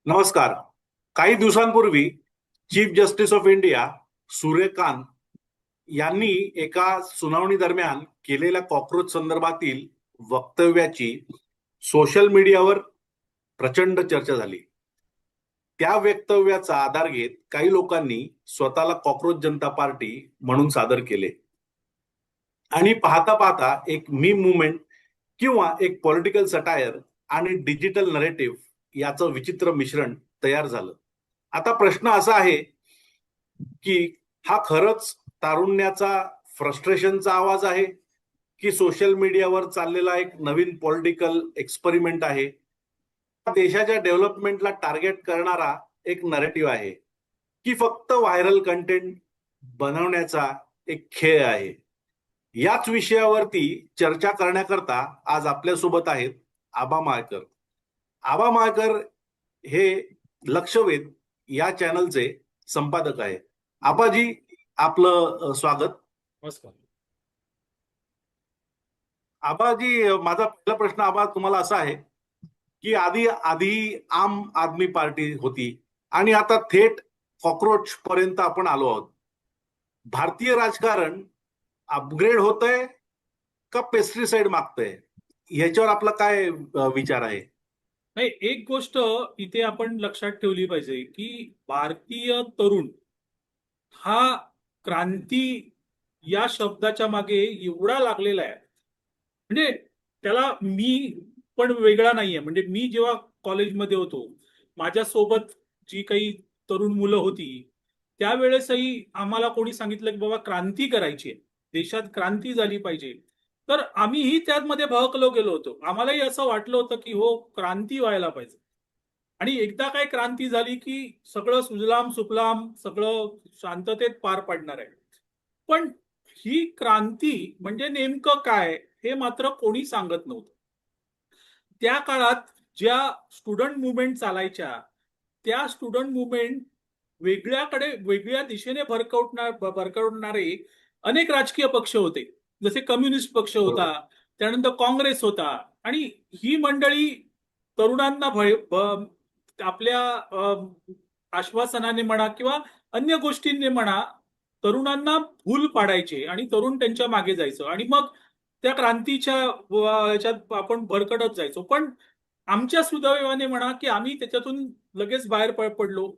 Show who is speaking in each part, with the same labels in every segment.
Speaker 1: नमस्कार. काही दिवसांपूर्वी chief justice of India Suryakant यांनी एका सुनावणी दरम्यान केलेल्या कॉक्रोच संदर्भातील वक्तव्याची सोशल मीडियावर प्रचंड चर्चा झाली. त्या वक्तव्याचा आधार घेत काही लोकांनी स्वतःला कॉक्रोच जनता पार्टी म्हणून सादर केले आणि पाहता पाहता एक मीम मुवमेंट किंवा एक पॉलिटिकल सटायर आणि डिजिटल नरेटिव्ह याचं विचित्र मिश्रण तयार झालं. आता प्रश्न असा आहे की हा खरंच तारुण्याचा फ्रस्ट्रेशनचा आवाज आहे की सोशल मीडियावर चाललेला एक नवीन पॉलिटिकल एक्सपेरिमेंट आहे, देशाच्या डेव्हलपमेंटला टार्गेट करणारा एक नरेटिव्ह आहे, की फक्त व्हायरल कंटेंट बनवण्याचा एक खेळ आहे. याच विषयावरती चर्चा करण्याकरता आज आपल्यासोबत आहेत आबा माळकर. आबा माळकर हे लक्षवेध या चॅनलचे संपादक आहे. आबाजी, आपलं स्वागत.
Speaker 2: नमस्कार.
Speaker 1: आबाजी, माझा पहिला प्रश्न आबा तुम्हाला असा आहे की आधी आधी आम आदमी पार्टी होती आणि आता थेट कॉक्रोच पर्यंत आपण आलो आहोत. भारतीय राजकारण अपग्रेड होतंय का पेस्ट्रीसाइड मागतंय, याच्यावर आपला काय विचार आहे?
Speaker 2: नाही, एक गोष्ट इथे आपण लक्षात ठेवली पाहिजे की भारतीय तरुण हा क्रांती या शब्दाच्या मागे एवढा लागलेला आहे. म्हणजे त्याला मी पण वेगळा नाहीये. म्हणजे मी जेव्हा कॉलेजमध्ये होतो, माझ्यासोबत जी काही तरुण मुलं होती, त्यावेळेसही आम्हाला कोणी सांगितलं की बाबा क्रांती करायची आहे, देशात क्रांती झाली पाहिजे. तर आम्हीही त्यामध्ये बहकलो गेलो होतो. आम्हालाही असं वाटलं होतं की हो, क्रांती व्हायला पाहिजे. आणि एकदा काय क्रांती झाली की सगळं सुजलाम सुफलाम, सगळं शांततेत पार पडणार आहे. पण ही क्रांती म्हणजे नेमकं काय, हे मात्र कोणी सांगत नव्हतं. त्या काळात ज्या स्टुडंट मुवमेंट चालायच्या, त्या स्टुडंट मुवमेंट वेगळ्या दिशेने भरकवणारे अनेक राजकीय पक्ष होते. जसे कम्युनिस्ट पक्ष होता, त्यानंतर काँग्रेस होता. आणि ही मंडळी तरुणांना आपल्या आश्वासनाने म्हणा किंवा अन्य गोष्टींनी म्हणा, तरुणांना भूल पाडायचे आणि तरुण त्यांच्या मागे जायचं आणि मग त्या क्रांतीच्या याच्यात आपण भरकटत जायचो. पण आमच्या सुदैवाने म्हणा की आम्ही त्याच्यातून लगेच बाहेर पडलो.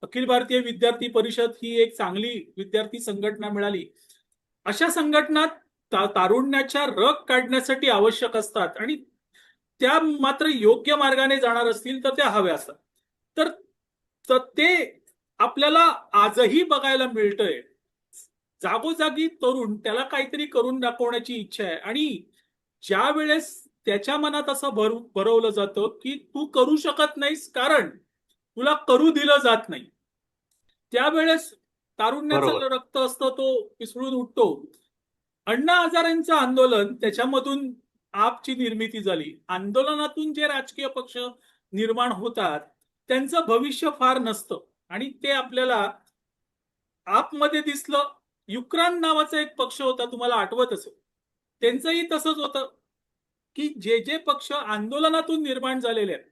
Speaker 2: अखिल भारतीय विद्यार्थी परिषद ही एक चांगली विद्यार्थी संघटना मिळाली. अशा संघटना तारुण्याच्या रग काढण्यासाठी आवश्यक असतात आणि त्या मात्र योग्य मार्गाने जाणार असतील तर त्या हव्या असतात. तर तर ते आपल्याला आजही बघायला मिळतंय. जागोजागी तरुण त्याला काहीतरी करून दाखवण्याची इच्छा आहे आणि ज्या वेळेस त्याच्या मनात असं भरवलं जातं की तू करू शकत नाहीस कारण तुला करू दिलं जात नाही, त्यावेळेस तारुण्याचं
Speaker 1: बरोबर.
Speaker 2: रक्त असतं तो पिसळून उठतो. अण्णा हजारेंचं आंदोलन, त्याच्यामधून आपची निर्मिती झाली. आंदोलनातून जे राजकीय पक्ष निर्माण होतात त्यांचं भविष्य फार नसतं आणि ते आपल्याला आपमध्ये दिसलं. युक्रान नावाचा एक पक्ष होता, तुम्हाला आठवत असेल. त्यांचंही तसंच होतं की जे जे पक्ष आंदोलनातून निर्माण झालेले आहेत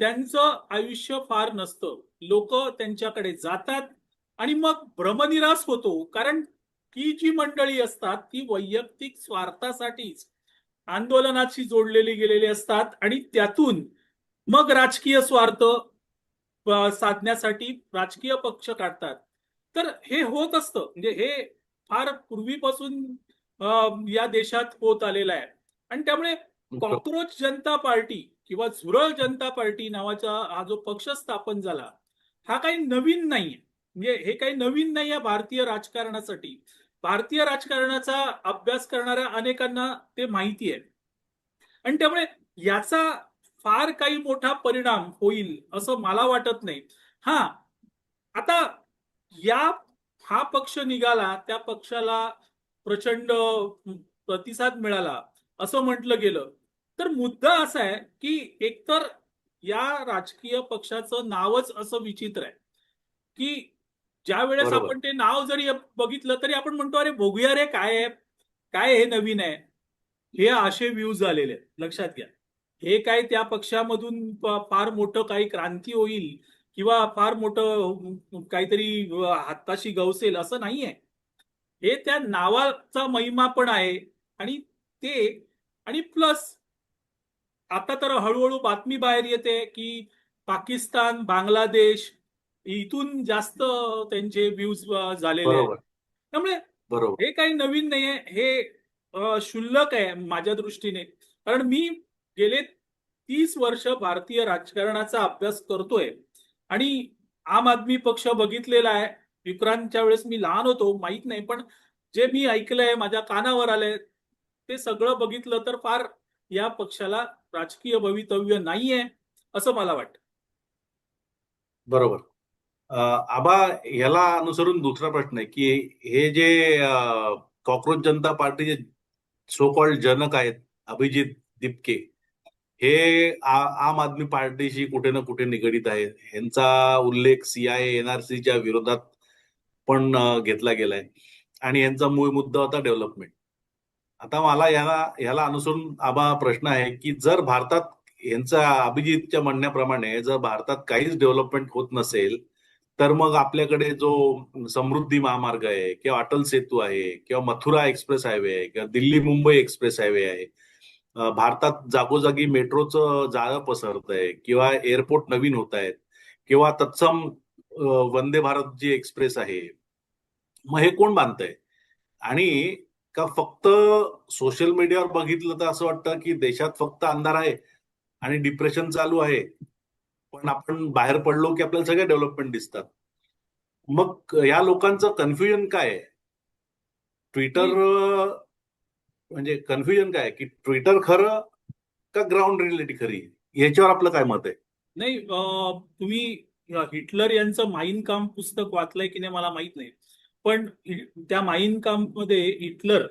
Speaker 2: त्यांचं आयुष्य फार नसतं. लोक त्यांच्याकडे जातात आणि मग भ्रमनिरास होतो. कारण ही जी मंडळी असतात ती वैयक्तिक स्वार्थासाठीच आंदोलनाशी जोडलेली गेलेली असतात आणि त्यातून मग राजकीय स्वार्थ साधण्यासाठी राजकीय पक्ष काढतात. तर हे होत असतं. म्हणजे हे फार पूर्वीपासून या देशात होत आलेलं आहे. आणि त्यामुळे कॉक्रोच जनता पार्टी किंवा झुरळ जनता पार्टी नावाचा हा जो पक्ष स्थापन झाला, हा काही नवीन नाहीये. म्हणजे हे काही नवीन नाही आहे भारतीय राजकारणासाठी. भारतीय राजकारणाचा अभ्यास करणाऱ्या अनेकांना ते माहिती आहे आणि त्यामुळे याचा फार काही मोठा परिणाम होईल असं मला वाटत नाही. हा, आता या हा पक्ष निघाला, त्या पक्षाला प्रचंड प्रतिसाद मिळाला असं म्हटलं गेलं. तर मुद्दा असा आहे की एकतर या राजकीय पक्षाचं नावच असं विचित्र आहे की ज्या वेळेस
Speaker 1: बरोबर.
Speaker 2: आपण ते नाव जरी बघितलं तरी आपण म्हणतो अरे बघूया रे काय आहे, काय हे नवीन आहे. हे असे व्ह्यूज झालेले आहेत, लक्षात घ्या. हे काय त्या पक्षामधून फार मोठं काही क्रांती होईल किंवा फार मोठं काहीतरी हाताशी गवसेल असं नाहीये. हे त्या नावाचा महिमा पण आहे. आणि ते आणि प्लस आता तर हळूहळू बातमी बाहेर येते की पाकिस्तान, बांगलादेश इथून जास्त त्यांचे व्ह्यूज झालेले आहेत.
Speaker 1: बरोबर.
Speaker 2: त्यामुळे
Speaker 1: बरोबर.
Speaker 2: हे काही नवीन नाहीये. हे क्षुल्लक आहे माझ्या दृष्टीने. कारण मी गेले 30 वर्ष भारतीय राजकारणाचा अभ्यास करतोय आणि आम आदमी पक्ष बघितलेला आहे. विक्रांतच्या वेळेस मी लहान होतो, माहित नाही, पण जे मी ऐकलंय, माझ्या कानावर आलंय, ते सगळं बघितलं तर फार या पक्षाला राजकीय भवितव्य नाहीये असं मला वाटतं.
Speaker 1: बरोबर. आबा, याला अनुसरून दुसरा प्रश्न आहे की हे जे कॉक्रोच जनता पार्टीचे सो कॉल्ड जनक आहेत, अभिजित दिपके, हे आम आदमी पार्टीशी कुठे ना कुठे निगडीत आहेत. ह्यांचा उल्लेख सीआयए एनआरसीच्या विरोधात पण घेतला गेलाय आणि यांचा मूळ मुद्दा होता डेव्हलपमेंट. आता मला ह्याला अनुसरून आबा प्रश्न आहे की जर भारतात यांचा अभिजितच्या म्हणण्याप्रमाणे जर भारतात काहीच डेव्हलपमेंट होत नसेल, तर मग आपल्याकडे जो समृद्धी महामार्ग आहे किंवा अटल सेतू आहे किंवा मथुरा एक्सप्रेस हायवे आहे किंवा दिल्ली मुंबई एक्सप्रेस हायवे आहे, भारतात जागोजागी मेट्रोचं जाळं पसरत आहे किंवा एअरपोर्ट नवीन होत आहेत किंवा तत्सम वंदे भारत जी एक्सप्रेस आहे, मग हे कोण बांधतंय? आणि का फक्त सोशल मीडियावर बघितलं तर असं वाटतं की देशात फक्त अंधार आहे आणि डिप्रेशन चालू आहे, पण आपण बाहेर पडलो की आपल्याला सगळे डेव्हलपमेंट दिसतात. मग या लोकांचं कन्फ्युजन काय आहे? ट्विटर, म्हणजे कन्फ्युजन काय आहे की ट्विटर खरं का ग्राउंड रियालिटी खरी? याच्यावर आपलं काय मत आहे?
Speaker 2: नाही, तुम्ही हिटलर यांचं माईन काम्फ पुस्तक वाचलंय की नाही मला माहित नाही. पण त्या माईन काम्फ मध्ये हिटलर,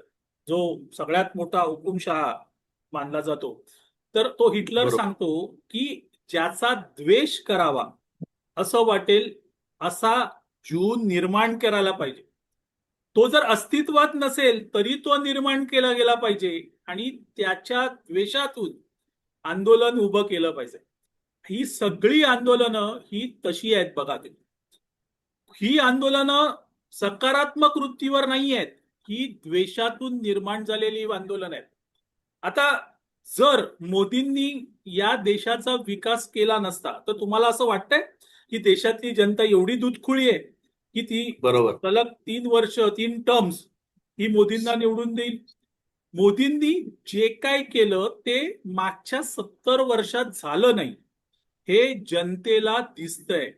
Speaker 2: जो सगळ्यात मोठा हुकुमशहा मानला जातो, तर तो हिटलर
Speaker 1: बरोबर.
Speaker 2: सांगतो की ज्याचा द्वेष करावा असं वाटेल असा जीव निर्माण करायला पाहिजे. तो जर अस्तित्वात नसेल तरी तो निर्माण केला गेला पाहिजे आणि त्याच्या द्वेषातून आंदोलन उभं केलं पाहिजे. ही सगळी आंदोलनं ही तशी आहेत बघा तुम्ही. ही आंदोलनं सकारात्मक वृत्तीवर नाही आहेत. ही द्वेषातून निर्माण झालेली आंदोलन आहेत. आता जर मोदींनी या देशाचा विकास केला नसता तर तुम्हाला असं वाटतंय की देशातली जनता एवढी दूधखुळी आहे की ती
Speaker 1: बरोबर.
Speaker 2: सलग 3 वर्ष 3 टर्म्स ही मोदींना निवडून देईल? मोदींनी जे काय केलं ते मागच्या 70 वर्षात झालं नाही, हे जनतेला दिसतंय.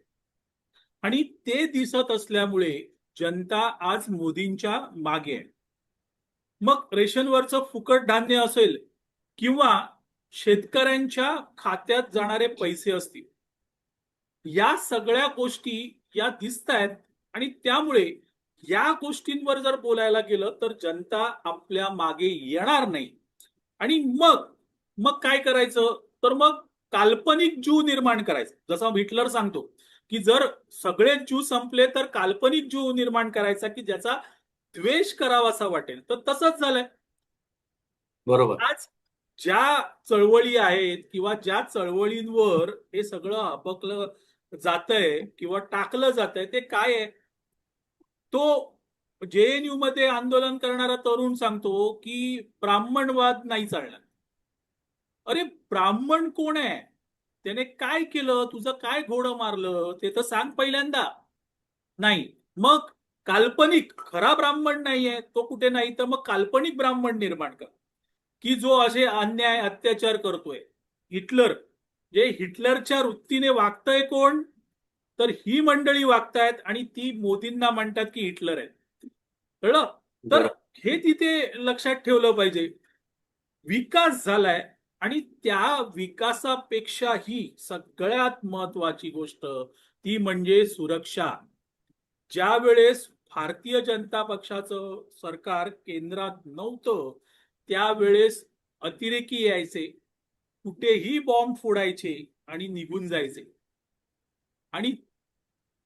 Speaker 2: आणि ते दिसत असल्यामुळे जनता आज मोदींच्या मागे आहे. मग रेशनवरचं फुकट धान्य असेल किंवा शेतकऱ्यांच्या खात्यात जाणारे पैसे असतील, या सगळ्या गोष्टी या दिसत आहेत. आणि त्यामुळे या गोष्टींवर जर बोलायला गेलं तर जनता आपल्या मागे येणार नाही. आणि मग मग काय करायचं? तर मग काल्पनिक जीव निर्माण करायचं. जसं हिटलर सांगतो की जर सगळे जीव संपले तर काल्पनिक जीव निर्माण करायचा की ज्याचा द्वेष करावासा वाटेल. तर तसंच झालंय.
Speaker 1: बरोबर.
Speaker 2: आज ज्या चळवळी आहेत किंवा ज्या चळवळींवर हे सगळं आपकलं जातंय किंवा टाकलं जातंय ते काय आहे? तो जेएनयू मध्ये आंदोलन करणारा तरुण सांगतो की ब्राह्मणवाद नाही चालणार. अरे ब्राह्मण कोण आहे? त्याने काय केलं? तुझं काय घोडं मारलं ते तर सांग पहिल्यांदा. नाही. मग काल्पनिक खरा ब्राह्मण नाहीये तो कुठे, नाही तर मग काल्पनिक ब्राह्मण निर्माण कर की जो असे अन्याय अत्याचार करतोय. हिटलर, जे हिटलरच्या वृत्तीने वागतंय कोण? तर ही मंडळी वागतायत आणि ती मोदींना म्हणतात की हिटलर आहेत. कळलं? तर
Speaker 1: बरोबर.
Speaker 2: हे तिथे लक्षात ठेवलं पाहिजे. विकास झालाय आणि त्या विकासापेक्षाही सगळ्यात महत्वाची गोष्ट ती म्हणजे सुरक्षा. ज्या वेळेस भारतीय जनता पक्षाचं सरकार केंद्रात नव्हतं त्यावेळेस अतिरेकी यायचे, कुठेही बॉम्ब फोडायचे आणि निघून जायचे. आणि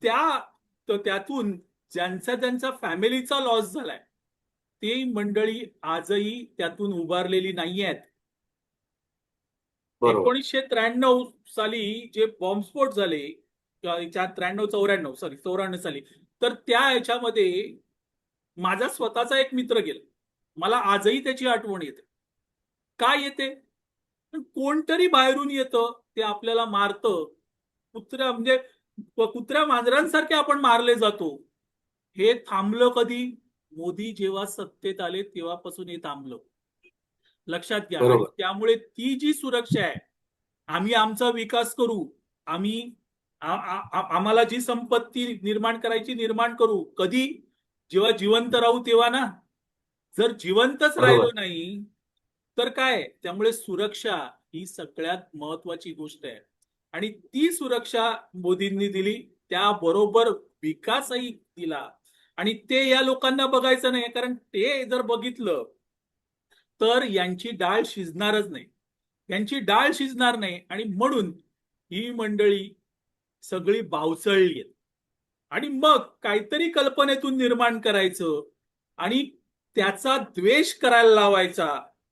Speaker 2: त्यातून ज्यांचा ज्यांचा फॅमिलीचा लॉस झालाय ती मंडळी आजही त्यातून उभारलेली नाही आहेत.
Speaker 1: बरोबर.
Speaker 2: 1993 साली जे बॉम्बस्फोट झाले, 93-94 सॉरी 94 साली, तर त्या ह्याच्यामध्ये माझा स्वतःचा एक मित्र गेला. मला आजही त्याची आठवण येते. का येते? पण कोणतरी बाहेरून येतं, ते आपल्याला मारतं. कुत्र्या म्हणजे कुत्र्या मांजरांसारखे आपण मारले जातो. हे थांबलं कधी? मोदी जेव्हा सत्तेत आले तेव्हापासून हे थांबलं. लक्षात घ्या. आणि
Speaker 1: बरोबर.
Speaker 2: त्यामुळे ती जी सुरक्षा आहे, आम्ही आमचा विकास करू, आम्ही आम्हाला जी संपत्ती निर्माण करायची निर्माण करू. कधी? जेव्हा जिवंत राहू तेव्हा ना. जर जिवंतच राहिलो
Speaker 1: बरोबर.
Speaker 2: नाही तर काय? त्यामुळे सुरक्षा ही सगळ्यात महत्वाची गोष्ट आहे. आणि ती सुरक्षा मोदींनी दिली, त्याबरोबर विकासही दिला. आणि ते या लोकांना बघायचं नाही, कारण ते जर बघितलं तर यांची डाळ शिजणारच नाही. यांची डाळ शिजणार नाही, आणि म्हणून ही मंडळी सगळी बावचळली आहेत. आणि मग काहीतरी कल्पनेतून निर्माण करायचं आणि त्याचा द्वेष करायला लावायचा.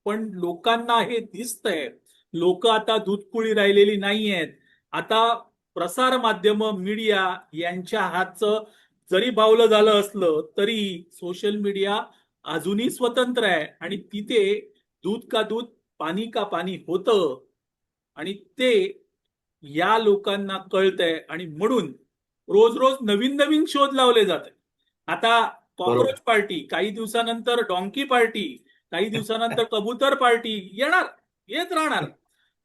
Speaker 2: पण लोकांना हे दिसतंय, लोक आता दूधकुळी राहिलेली नाहीयेत. आता प्रसार माध्यम, मीडिया यांच्या हातचं जरी बावलं झालं असलं तरी सोशल मीडिया अजूनही स्वतंत्र आहे, आणि तिथे दूध का दूध, पाणी का पाणी होतं. आणि ते या लोकांना कळतंय, आणि म्हणून रोज रोज नवीन नवीन शोध लावले जाते. आता
Speaker 1: बरोबर.
Speaker 2: कॉक्रोच पार्टी, काही दिवसानंतर डॉंकी पार्टी, काही दिवसानंतर कबूतर पार्टी येणार, येत राहणार.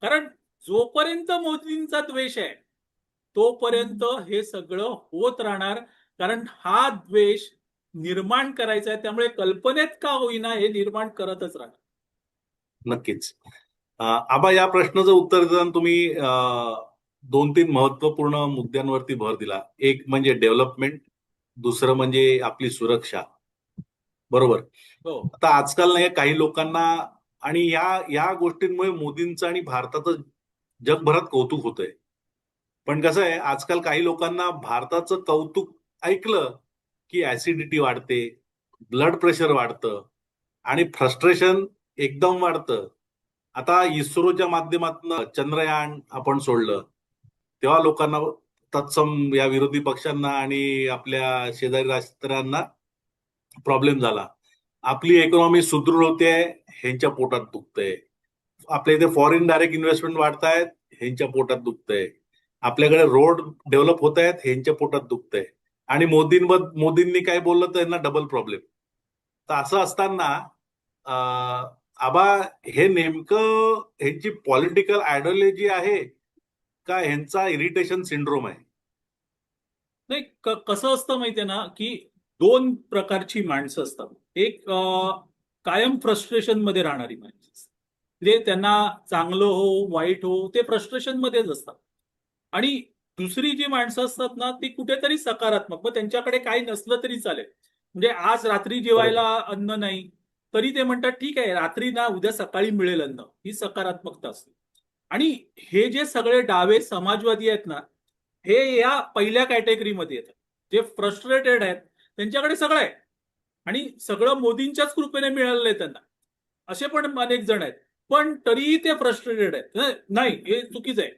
Speaker 2: कारण जोपर्यंत मोदींचा द्वेष आहे तोपर्यंत हे सगळं होत राहणार. कारण हा द्वेष निर्माण करायचा आहे, त्यामुळे कल्पनेत का होईना हे निर्माण करतच राहणार.
Speaker 1: नक्कीच. आबा, या प्रश्नाचं उत्तर देताना तुम्ही 2-3 महत्वपूर्ण मुद्द्यांवरती भर दिला. एक म्हणजे डेव्हलपमेंट, दुसरं म्हणजे आपली सुरक्षा. बरोबर.
Speaker 2: हो.
Speaker 1: आता आजकाल नाही काही लोकांना, आणि या गोष्टींमुळे मोदींचं आणि भारताचं जगभरात कौतुक होतंय. पण कसं आहे, आजकाल काही लोकांना भारताचं कौतुक ऐकलं की ऍसिडिटी वाढते, ब्लड प्रेशर वाढतं आणि फ्रस्ट्रेशन एकदम वाढतं. आता इस्रोच्या माध्यमातून चंद्रयान आपण सोडलं, तेव्हा लोकांना तत्सम या विरोधी पक्षांना आणि आपल्या शेजारी राष्ट्रांना प्रॉब्लेम झाला. आपली इकॉनॉमी सुदृढ होते, ह्यांच्या पोटात दुखतंय. आपल्या इथे फॉरेन डायरेक्ट इन्व्हेस्टमेंट वाढतायत, ह्यांच्या पोटात दुखतंय. आपल्याकडे रोड डेव्हलप होत आहेत, ह्यांच्या पोटात दुखतंय. आणि मोदींनी काय बोललं तर यांना डबल प्रॉब्लेम. तर असं असताना आबा, हे नेमकं ह्यांची पॉलिटिकल आयडिओलॉजी आहे का ह्यांचा इरिटेशन सिंड्रोम आहे?
Speaker 2: नाही, कसं असतं माहितीये ना, की दोन प्रकारची माणसं असतात. एक कायम फ्रस्ट्रेशन मध्ये राहणारी माणसं असतात. म्हणजे त्यांना चांगलं हो वाईट हो ते फ्रस्ट्रेशन मध्येच असतात. आणि दुसरी जी माणसं असतात ना, ती कुठेतरी सकारात्मक, मग त्यांच्याकडे काही नसलं तरी चालेल. म्हणजे आज रात्री
Speaker 1: बरोबर.
Speaker 2: जेवायला अन्न नाही तरी ते म्हणतात ठीक आहे, रात्री ना उद्या सकाळी मिळेल अन्न. ही सकारात्मकता असते. आणि हे जे सगळे डावे समाजवादी आहेत ना, हे या पहिल्या कॅटेगरीमध्ये येतात. जे फ्रस्ट्रेटेड आहेत त्यांच्याकडे सगळं आहे, आणि सगळं मोदींच्याच कृपेने मिळालेलं आहे त्यांना. असे पण अनेक जण आहेत, पण तरीही ते फ्रस्ट्रेटेड आहेत. नाही, हे चुकीचं आहे.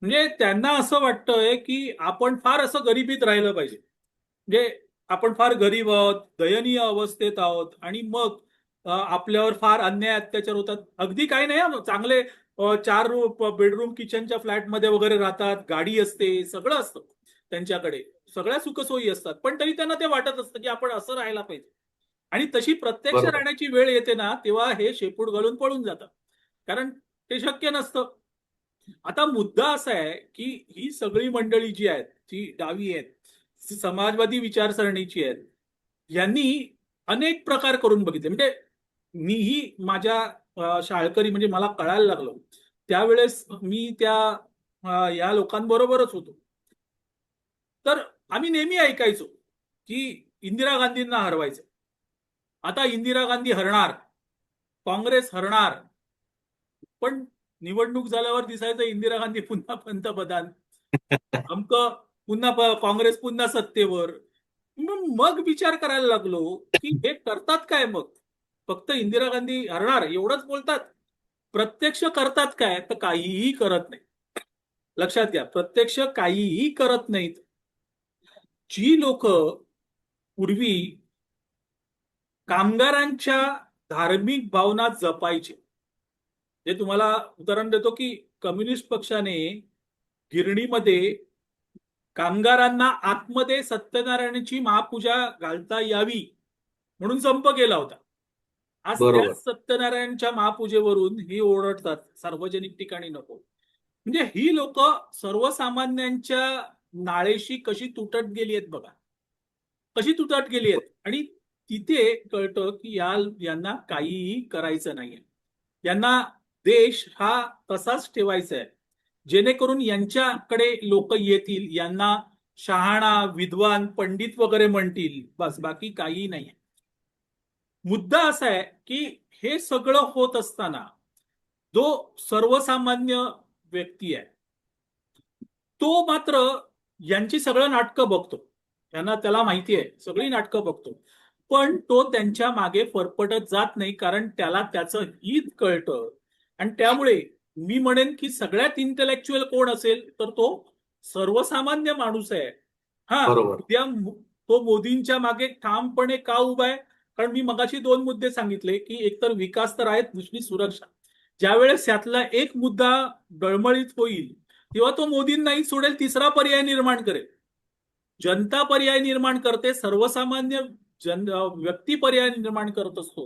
Speaker 2: म्हणजे त्यांना असं वाटतंय की आपण फार असं गरिबीत राहिलं पाहिजे. म्हणजे आपण फार गरीब आहोत, दयनीय अवस्थेत आहोत, आणि मग आपल्यावर फार अन्याय अत्याचार होतात. अगदी काही नाही चांगले 4 बेडरूम किचनच्या फ्लॅटमध्ये वगैरे राहतात, गाडी असते, सगळं असतं त्यांच्याकडे, सगळ्या सुखसोयी असतात. पण तरी त्यांना ते वाटत असतं की आपण असं राहायला पाहिजे. आणि तशी प्रत्यक्ष
Speaker 1: बरोबर.
Speaker 2: राहण्याची वेळ येते ना, तेव्हा हे शेपूट घालून पळून जातात. कारण ते शक्य नसतं. आता मुद्दा असा आहे की ही सगळी मंडळी जी आहेत, जी डावी आहेत, समाजवादी विचारसरणीची आहेत, यांनी अनेक प्रकार करून बघितले. म्हणजे मीही माझ्या शाळकरी म्हणजे मला कळायला लागलं त्यावेळेस मी त्या या लोकांबरोबरच होतो. तर आम्ही नेहमी ऐकायचो की इंदिरा गांधींना हरवायचं. आता इंदिरा गांधी हरणार, काँग्रेस हरणार. पण निवडणूक झाल्यावर दिसायचं इंदिरा गांधी पुन्हा पंतप्रधान, आमकं पुन्हा काँग्रेस पुन्हा सत्तेवर. मग विचार करायला लागलो की हे करतात काय मग? फक्त इंदिरा गांधी हरणार एवढंच बोलतात, प्रत्यक्ष करतात काय, तर काहीही करत नाही. लक्षात घ्या, प्रत्यक्ष काहीही करत नाहीत. जी लोक पूर्वी कामगारांच्या धार्मिक भावना जपायचे, जे तुम्हाला उदाहरण देतो की कम्युनिस्ट पक्षाने गिरणीमध्ये कामगारांना आतमध्ये सत्यनारायणाची महापूजा घालता यावी म्हणून संप केला होता. आज
Speaker 1: बरोबर.
Speaker 2: त्याच सत्यनारायणच्या महापूजेवरून ही ओरडतात सार्वजनिक ठिकाणी नको. म्हणजे ही लोक सर्वसामान्यांच्या नाळेशी कशी तुटत गेली आहेत बघा, कशी तुटत गेली आहेत. आणि तिथे कळतं की यांना काहीही करायचं नाहीये. यांना देश हा तसाच ठेवायचा आहे, जेणेकरून यांच्याकडे लोक येतील, यांना शहाणा, विद्वान, पंडित वगैरे म्हणतील, बस, बाकी काही नाही. मुद्दा असा आहे की हे सगळं होत असताना जो सर्वसामान्य व्यक्ती आहे तो मात्र यांची सगळं नाटकं बघतो. त्याला माहिती आहे, सगळी नाटकं बघतो, पण तो त्यांच्या मागे फरफटत जात नाही, कारण त्याला त्याचं हित कळतं. आणि त्यामुळे मी म्हणेन की सगळ्यात इंटेलेक्च्युअल कोण असेल तर तो सर्वसामान्य माणूस आहे. हा,
Speaker 1: बरोबर.
Speaker 2: उद्या तो मोदींच्या मागे ठामपणे का उभा आहे? कारण मी मगाशी 2 मुद्दे सांगितले की एकतर विकास तर आहेत, दुसरी सुरक्षा. ज्यावेळेस यातला एक मुद्दा डळमळीत होईल तेव्हा तो मोदींनाही सोडेल, तिसरा पर्याय निर्माण करेल. जनता पर्याय निर्माण करते, सर्वसामान्य व्यक्ती पर्याय निर्माण करत असतो,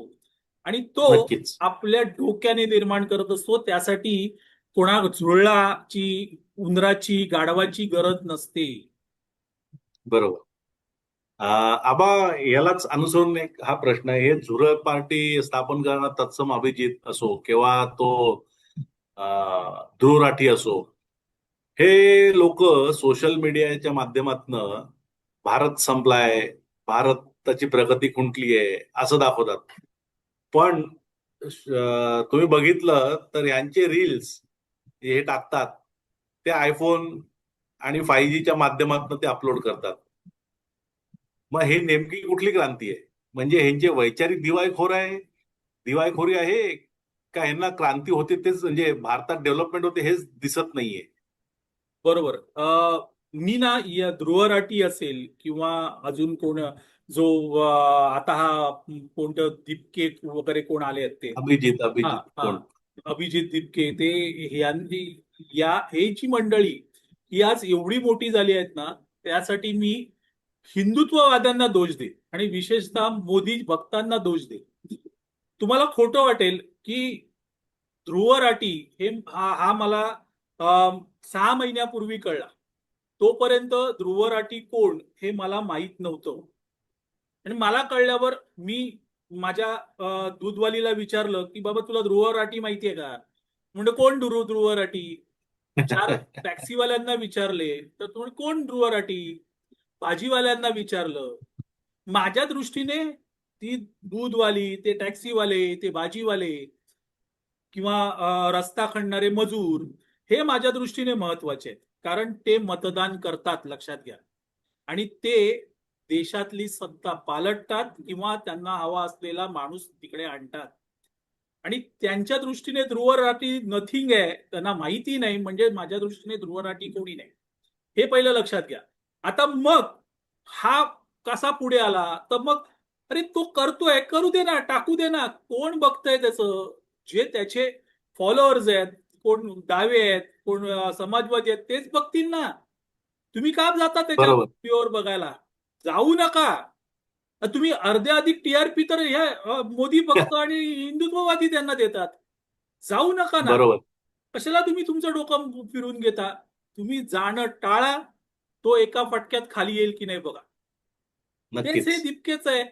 Speaker 2: आणि तो
Speaker 1: नक्कीच.
Speaker 2: आपल्या डोक्याने निर्माण करत असतो. त्यासाठी कोणा झुरळाची, उंदराची, गाढवाची गरज नसते.
Speaker 1: बरोबर. आबा, यालाच अनुसरून एक हा प्रश्न आहे. हे झुरळ पार्टी स्थापन करणारा तत्सम अभिजित असो किंवा तो ध्रुव राठी असो, हे लोक सोशल मीडियाच्या माध्यमातनं भारत संपलाय, भारताची प्रगती खुंटली आहे असं दाखवतात. पण तुम्ही बघितलं तर यांचे रील्स हे टाकतात ते आयफोन आणि 5Gच्या माध्यमातून ते अपलोड करतात. मग हे नेमकी कुठली क्रांती आहे? म्हणजे ह्यांचे वैचारिक दिवाळखोरी आहे का ह्यांना क्रांती होते तेच, म्हणजे भारतात डेव्हलपमेंट होते हेच दिसत नाहीये?
Speaker 2: बरोबर. मी ना, या ध्रुव राठी असेल किंवा अजून कोण, जो आता हा कोणतं दीपके वगैरे कोण आले आहेत ते,
Speaker 1: अभिजित
Speaker 2: हा
Speaker 1: अभिजित
Speaker 2: हा
Speaker 1: कोण?
Speaker 2: अभिजित दीपके, ते यांनी, हे जी मंडळी ही आज एवढी मोठी झाली आहेत ना, त्यासाठी मी हिंदुत्ववाद्यांना दोष दे आणि विशेषतः मोदी भक्तांना दोष दे. तुम्हाला खोटं वाटेल की ध्रुव राठी हे हा मला 6 महिन्यापूर्वी कळला. तोपर्यंत ध्रुव राठी कोण हे मला माहीत नव्हतं. आणि मला कळल्यावर मी माझ्या दूधवालीला विचारलं की बाबा तुला ध्रुव राठी माहितीये का? म्हणजे कोण ध्रुव राठी? 4 टॅक्सीवाल्यांना विचारले तर तुम्ही कोण ध्रुव राठी? भाजीवाल्यांना विचारलं. माझ्या दृष्टीने ती दूधवाली, ते टॅक्सीवाले, ते भाजीवाले किंवा रस्ता खणणारे मजूर, हे माझ्या दृष्टीने महत्वाचे आहेत, कारण ते मतदान करतात, लक्षात घ्या. आणि ते देशातली सत्ता पालटतात किंवा त्यांना हवा असलेला माणूस तिकडे आणतात. आणि त्यांच्या दृष्टीने ध्रुव राठी नथिंग आहे, त्यांना माहिती नाही, म्हणजे माझ्या दृष्टीने ध्रुव राठी कोणी नाही, हे पहिलं लक्षात घ्या. आता मग हा कसा पुढे आला? तर मग अरे तो करतोय, करू दे ना, टाकू दे ना, कोण बघतंय त्याचं? जे त्याचे फॉलोअर्स आहेत, कोण डावे आहेत, कोण समाजवादी आहेत, तेच बघतील ना. तुम्ही का जाता त्याच्या
Speaker 1: बरोबर.
Speaker 2: व्हिडिओवर बघायला? जाऊ नका. तुम्ही अर्धे अधिक टीआरपी तर ह्या मोदी भक्त आणि हिंदुत्ववादी त्यांना देतात. जाऊ नका ना.
Speaker 1: बरोबर.
Speaker 2: कशाला तुम्ही तुमचं डोकं फिरून घेता? तुम्ही जाणं टाळा. तो एका फटक्यात खाली येईल की नाही बघा. तेच
Speaker 1: नक्कीच.
Speaker 2: हे दिपकेच आहे.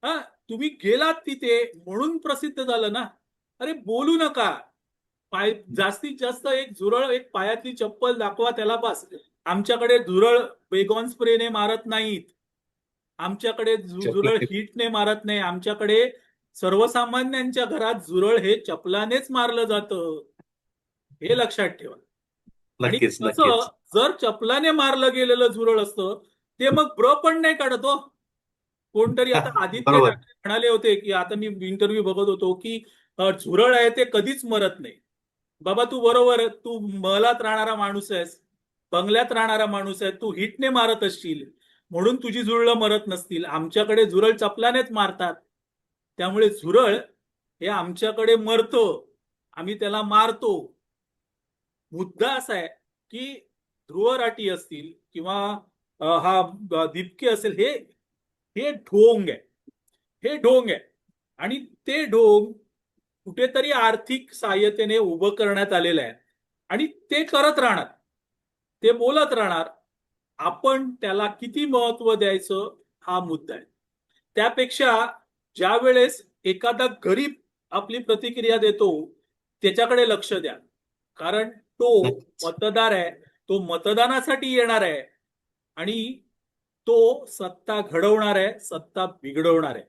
Speaker 2: हा, तुम्ही गेलात तिथे म्हणून प्रसिद्ध झालं ना. अरे बोलू नका. जास्तीत जास्त एक झुरळ, एक पायातली चप्पल दाखवा त्याला, बस. आमच्याकडे झुरळ बेगॉन स्प्रेने मारत नाहीत. आमच्याकडे झुरळ हिटने मारत नाही. आमच्याकडे सर्वसामान्यांच्या घरात झुरळ हे चपलानेच मारलं जातं. हे लक्षात ठेवा. आणि
Speaker 1: नक्कीच.
Speaker 2: तसं
Speaker 1: नक्कीच.
Speaker 2: जर चपलाने मारलं गेलेलं झुरळ असतं, ते मग पण नाही काढत हो. कोणतरी आता आदित्य
Speaker 1: बरोबर.
Speaker 2: ठाकरे म्हणाले होते की आता मी इंटरव्ह्यू बघत होतो की झुरळ आहे ते कधीच मरत नाही. बाबा तू बरोबर आहे, तू महलात राहणारा माणूस आहेस, बंगल्यात राहणारा माणूस आहे, तू हिटने मारत असशील म्हणून तुझी झुरळं मरत नसतील. आमच्याकडे झुरळ चपलानेच मारतात, त्यामुळे झुरळ हे आमच्याकडे मरतो, आम्ही त्याला मारतो. मुद्दा असा आहे की ध्रुवराटी असतील किंवा दिपके असेल, हे हे ढोंग आहे, हे ढोंग आहे. आणि ते ढोंग कुठेतरी आर्थिक सहाय्यतेने उभं करण्यात आलेलं आहे आणि ते करत राहणार, ते बोलत राहणार. आपण त्याला किती महत्व द्यायचं हा मुद्दा आहे. त्यापेक्षा ज्या वेळेस एखादा गरीब आपली प्रतिक्रिया देतो त्याच्याकडे लक्ष द्या, कारण तो
Speaker 1: नक्कीच.
Speaker 2: मतदार आहे, तो मतदानासाठी येणार आहे आणि तो सत्ता घडवणार आहे, सत्ता बिघडवणार आहे.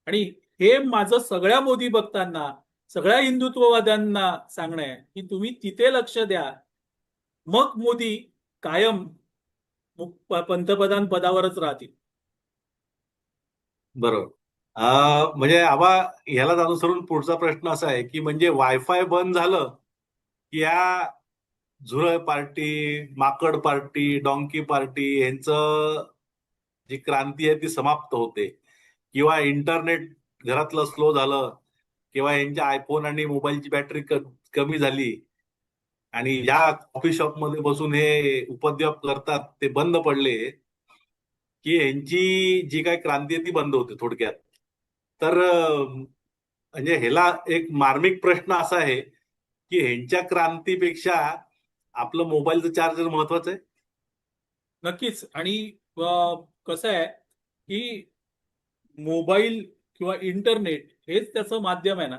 Speaker 2: आणि हे माझं सगळ्या मोदी भक्तांना, सगळ्या हिंदुत्ववाद्यांना सांगणं आहे की तुम्ही तिथे लक्ष द्या, मग मोदी कायम पंतप्रधान पदावरच राहतील.
Speaker 1: बरोबर. म्हणजे आबा, ह्यालाच अनुसरून पुढचा प्रश्न असा आहे की म्हणजे वायफाय बंद झालं की या झुरळ पार्टी, माकड पार्टी, डॉंकी पार्टी यांचं जी क्रांती आहे ती समाप्त होते, किंवा इंटरनेट घरातलं स्लो झालं, किंवा यांच्या आयफोन आणि मोबाईलची बॅटरी कमी झाली आणि या कॉफी शॉप मध्ये बसून हे उपद्व्याप करतात ते बंद पडले, की यांची जी काय क्रांती आहे ती बंद होते थोडक्यात. तर म्हणजे ह्याला एक मार्मिक प्रश्न असा आहे की ह्यांच्या क्रांतीपेक्षा आपलं मोबाईलचं चार्जर महत्वाचं आहे.
Speaker 2: नक्कीच. आणि कसं आहे की मोबाईल किंवा इंटरनेट हेच त्याचं माध्यम आहे ना,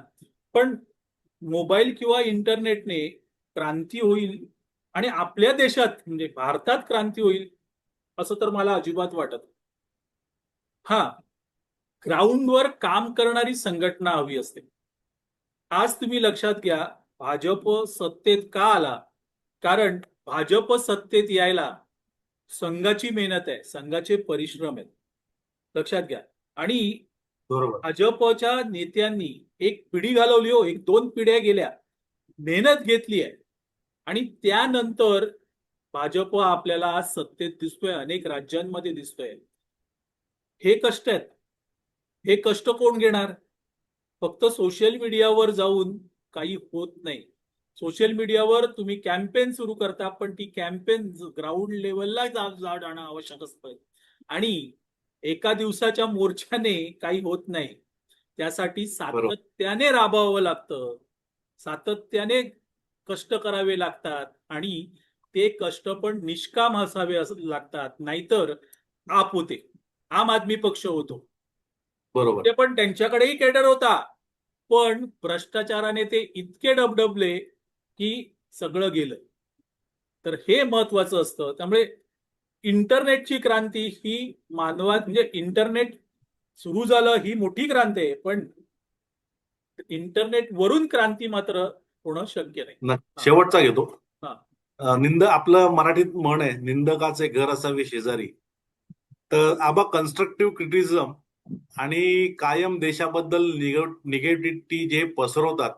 Speaker 2: पण मोबाईल किंवा इंटरनेटने क्रांती होईल आणि आपल्या देशात म्हणजे भारतात क्रांती होईल असं तर मला अजिबात वाटत नाही. हा, ग्राउंडवर काम करणारी संघटना हवी असते. आज तुम्ही लक्षात घ्या, भाजप सत्तेत का आला? कारण भाजप सत्तेत यायला संघाची मेहनत आहे, संघाचे परिश्रम आहेत. लक्षात घ्या. आणि
Speaker 1: बरोबर.
Speaker 2: भाजपच्या नेत्यांनी एक पिढी घालवली हो, एक दोन पिढ्या गेल्या, मेहनत घेतली आहे आणि त्यानंतर भाजप आपल्याला आज सत्तेत दिसतोय, अनेक राज्यांमध्ये दिसतोय. हे कष्ट आहेत. हे कष्ट कोण घेणार? फक्त सोशल मीडियावर जाऊन काही होत नाही. सोशल मीडियावर तुम्ही कॅम्पेन सुरू करता, पण ती कॅम्पेन ग्राउंड लेवलला जाणं आवश्यक असतं आणि एका दिवसाच्या मोर्चाने काही होत नाही. त्यासाठी
Speaker 1: बरोबर.
Speaker 2: सातत्याने राबवावं लागतं, सातत्याने कष्ट करावे लागतात आणि ते कष्ट पण निष्काम असावे लागतात, नाहीतर आप होते, आम आदमी पक्ष होतो.
Speaker 1: बरोबर.
Speaker 2: ते पण त्यांच्याकडेही केडर होता, पण भ्रष्टाचाराने ते इतके डबडबले की सगळं गेलं. तर हे महत्वाचं असतं. त्यामुळे इंटरनेटची क्रांती ही मानवात म्हणजे इंटरनेट सुरू झालं ही मोठी क्रांती आहे, पण इंटरनेट वरून क्रांती मात्र होणं शक्य नाही. हा.
Speaker 1: शेवटचा घेतो.
Speaker 2: हा.
Speaker 1: आपलं मराठीत म्हण आहे, निंदकाचे घर असावे शेजारी. तर आबा, कन्स्ट्रक्टिव्ह क्रिटिसिझम आणि कायम देशाबद्दल निगेटिव्हिटी जे पसरवतात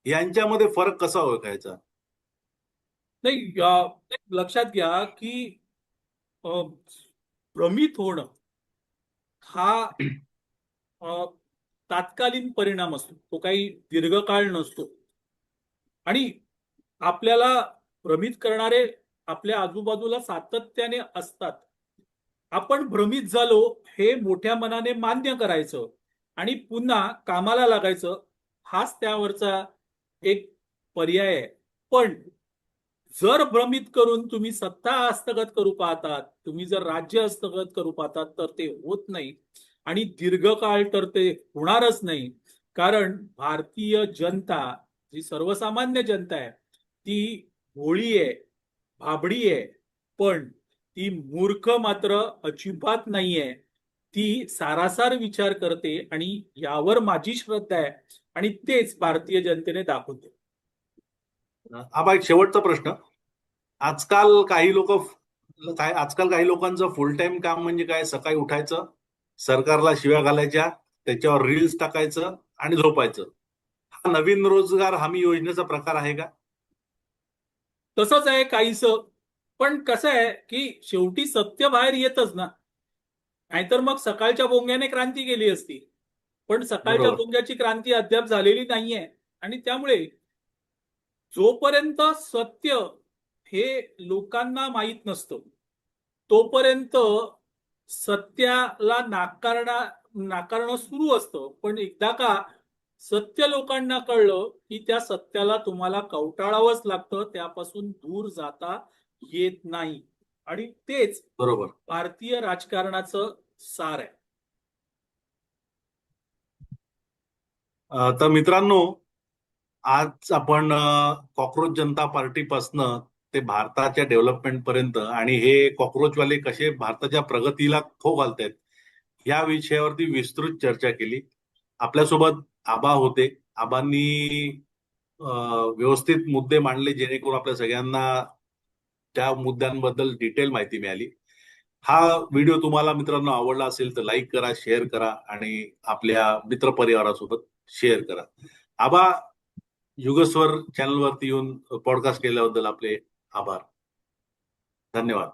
Speaker 1: यांच्यामध्ये फरक कसा ओळखायचा?
Speaker 2: नाही, लक्षात घ्या की अ, भ्रमित होणं हा अ, तात्कालीन परिणाम असतो, तो काही दीर्घकाळ नसतो. आणि आपल्याला भ्रमित करणारे आपल्या आजूबाजूला सातत्याने असतात. आपण भ्रमित झालो हे मोठ्या मनाने मान्य करायचं आणि पुन्हा कामाला लागायचं, हाच त्यावरचा एक पर्याय आहे. पण जर भ्रमित करून तुम्ही सत्ता हस्तगत करू पाहतात, तुम्ही जर राज्य हस्तगत करू पाहतात, तर ते होत नाही आणि दीर्घकाळ तर ते होणारच नाही. कारण भारतीय जनता, जी सर्वसामान्य जनता आहे, ती भोळी आहे, भाबडी आहे, पण ती मूर्ख मात्र अजिबात नाहीये. ती सारासार विचार करते आणि यावर माझी श्रद्धा आहे आणि तेच भारतीय जनतेने दाखवते.
Speaker 1: आबा, एक शेवटचा प्रश्न. आजकाल काही लोक आजकाल काही लोकांचं फुल टाइम काम म्हणजे काय? सकाळी उठायचं, सरकारला शिव्या घालायच्या, त्याच्यावर रील्स टाकायचं आणि झोपायचं. हा नवीन रोजगार हमी योजनेचा प्रकार आहे का?
Speaker 2: तसंच आहे काहीस. पण कसं आहे की शेवटी सत्य बाहेर येतच ना. नाहीतर मग सकाळच्या बोंग्याने क्रांती केली असती. पण सकाळच्या
Speaker 1: बरोबर.
Speaker 2: बोंग्याची क्रांती अद्याप झालेली नाहीये. आणि त्यामुळे जोपर्यंत सत्य हे लोकांना माहीत नसतं तोपर्यंत सत्याला नाकारणं सुरू असतं. पण एकदा का सत्य लोकांना कळलं की त्या सत्याला तुम्हाला कवटाळावंच लागतं, त्यापासून दूर जाता येत नाही. आणि तेच
Speaker 1: बरोबर.
Speaker 2: भारतीय राजकारणाचं सार आहे.
Speaker 1: तर मित्रांनो, आज आपण कॉक्रोच जनता पार्टीपासनं ते भारताच्या डेव्हलपमेंट पर्यंत आणि हे कॉक्रोचवाले कसे भारताच्या प्रगतीला खो घालतायत या विषयावरती विस्तृत चर्चा केली. आपल्यासोबत आबा होते. आबांनी व्यवस्थित मुद्दे मांडले, जेणेकरून आपल्या सगळ्यांना त्या मुद्द्यांबद्दल डिटेल माहिती मिळाली. हा व्हिडिओ तुम्हाला मित्रांनो आवडला असेल तर लाईक करा, शेअर करा आणि आपल्या मित्रपरिवारासोबत शेअर करा. आबा, युगस्वर चॅनलवरती येऊन पॉडकास्ट केल्याबद्दल आपले आभार. धन्यवाद.